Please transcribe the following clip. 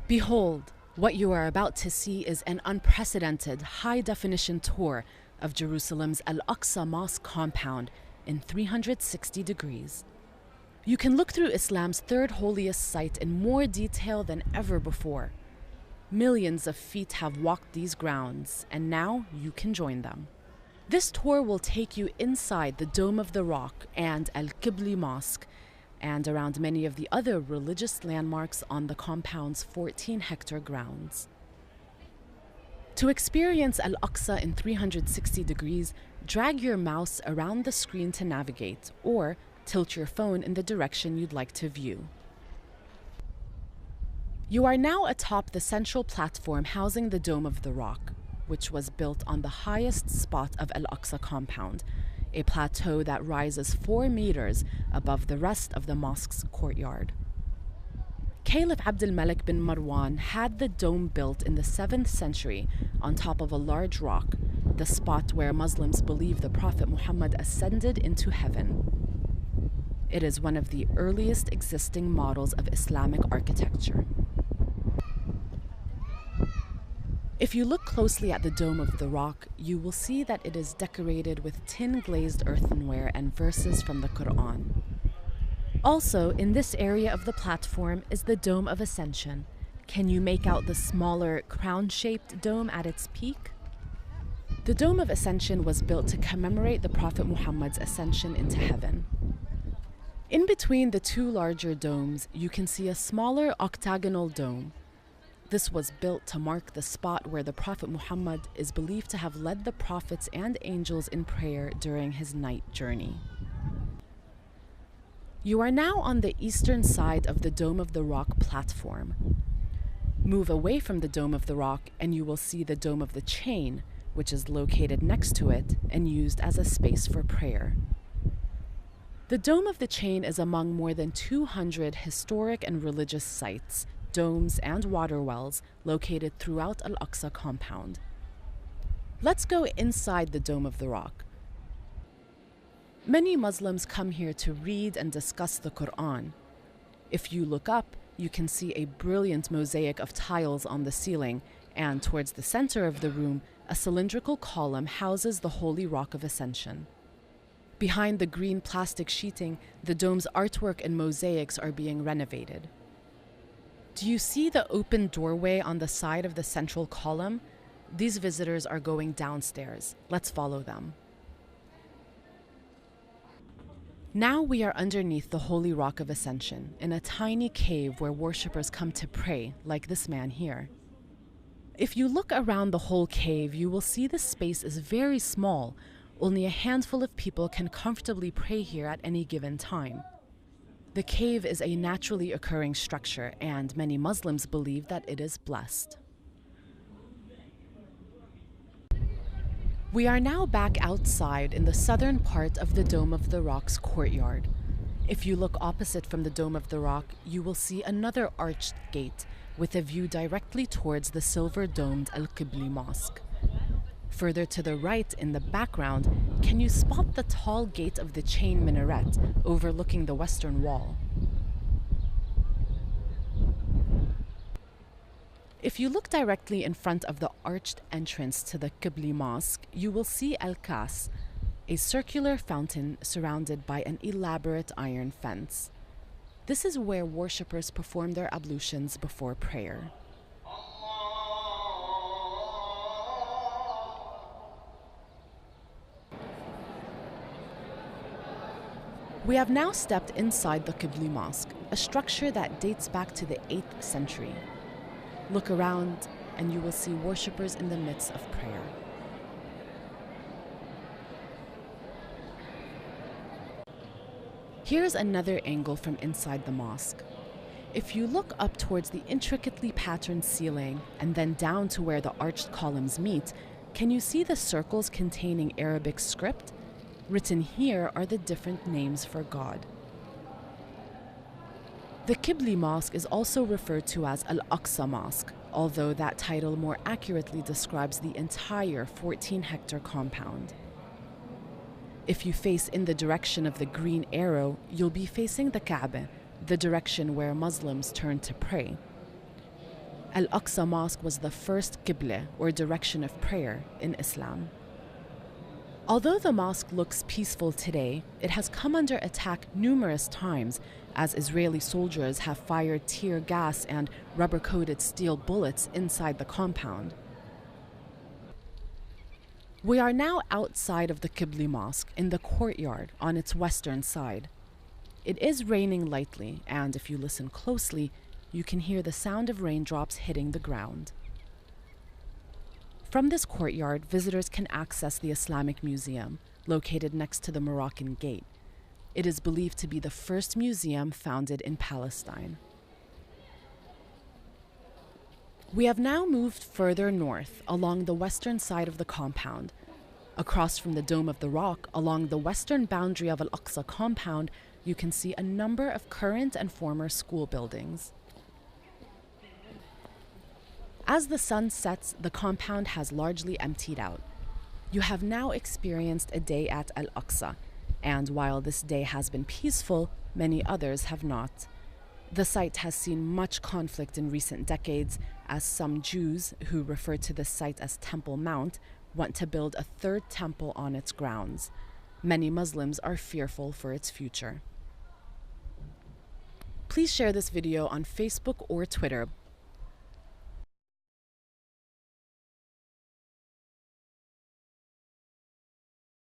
Behold, what you are about to see is an unprecedented high-definition tour of Jerusalem's Al-Aqsa Mosque compound in 360 degrees. You can look through Islam's third holiest site in more detail than ever before. Millions of feet have walked these grounds, and now you can join them. This tour will take you inside the Dome of the Rock and Al-Qibli Mosque, and around many of the other religious landmarks on the compound's 14-hectare grounds. To experience Al-Aqsa in 360 degrees, drag your mouse around the screen to navigate, or tilt your phone in the direction you'd like to view. You are now atop the central platform housing the Dome of the Rock, which was built on the highest spot of Al-Aqsa compound, a plateau that rises 4 meters above the rest of the mosque's courtyard. Caliph Abdul Malik bin Marwan had the dome built in the 7th century on top of a large rock, the spot where Muslims believe the Prophet Muhammad ascended into heaven. It is one of the earliest existing models of Islamic architecture. If you look closely at the Dome of the Rock, you will see that it is decorated with tin-glazed earthenware and verses from the Quran. Also, in this area of the platform is the Dome of Ascension. Can you make out the smaller, crown-shaped dome at its peak? The Dome of Ascension was built to commemorate the Prophet Muhammad's ascension into heaven. In between the two larger domes, you can see a smaller octagonal dome. This was built to mark the spot where the Prophet Muhammad is believed to have led the prophets and angels in prayer during his night journey. You are now on the eastern side of the Dome of the Rock platform. Move away from the Dome of the Rock and you will see the Dome of the Chain, which is located next to it and used as a space for prayer. The Dome of the Chain is among more than 200 historic and religious sites, domes, and water wells located throughout Al-Aqsa compound. Let's go inside the Dome of the Rock. Many Muslims come here to read and discuss the Quran. If you look up, you can see a brilliant mosaic of tiles on the ceiling, and towards the center of the room, a cylindrical column houses the Holy Rock of Ascension. Behind the green plastic sheeting, the dome's artwork and mosaics are being renovated. Do you see the open doorway on the side of the central column? These visitors are going downstairs. Let's follow them. Now we are underneath the Holy Rock of Ascension, in a tiny cave where worshippers come to pray, like this man here. If you look around the whole cave, you will see the space is very small. Only a handful of people can comfortably pray here at any given time. The cave is a naturally occurring structure, and many Muslims believe that it is blessed. We are now back outside in the southern part of the Dome of the Rock's courtyard. If you look opposite from the Dome of the Rock, you will see another arched gate with a view directly towards the silver-domed Al-Qibli Mosque. Further to the right in the background, can you spot the tall gate of the chain minaret overlooking the western wall? If you look directly in front of the arched entrance to the Qibli Mosque, you will see Al-Kas, a circular fountain surrounded by an elaborate iron fence. This is where worshippers perform their ablutions before prayer. We have now stepped inside the Qibli Mosque, a structure that dates back to the 8th century. Look around and you will see worshippers in the midst of prayer. Here's another angle from inside the mosque. If you look up towards the intricately patterned ceiling and then down to where the arched columns meet, can you see the circles containing Arabic script? Written here are the different names for God. The Qibli Mosque is also referred to as Al-Aqsa Mosque, although that title more accurately describes the entire 14-hectare compound. If you face in the direction of the green arrow, you'll be facing the QABAA, the direction where Muslims turn to pray. Al-Aqsa Mosque was the first qibla, or direction of prayer, in Islam. Although the mosque looks peaceful today, it has come under attack numerous times as Israeli soldiers have fired tear gas and rubber-coated steel bullets inside the compound. We are now outside of the Qibli Mosque in the courtyard on its western side. It is raining lightly, and if you listen closely, you can hear the sound of raindrops hitting the ground. From this courtyard, visitors can access the Islamic Museum, located next to the Moroccan Gate. It is believed to be the first museum founded in Palestine. We have now moved further north along the western side of the compound. Across from the Dome of the Rock, along the western boundary of Al-Aqsa compound, you can see a number of current and former school buildings. As the sun sets, the compound has largely emptied out. You have now experienced a day at Al-Aqsa, and while this day has been peaceful, many others have not. The site has seen much conflict in recent decades, as some Jews, who refer to this site as Temple Mount, want to build a third temple on its grounds. Many Muslims are fearful for its future. Please share this video on Facebook or Twitter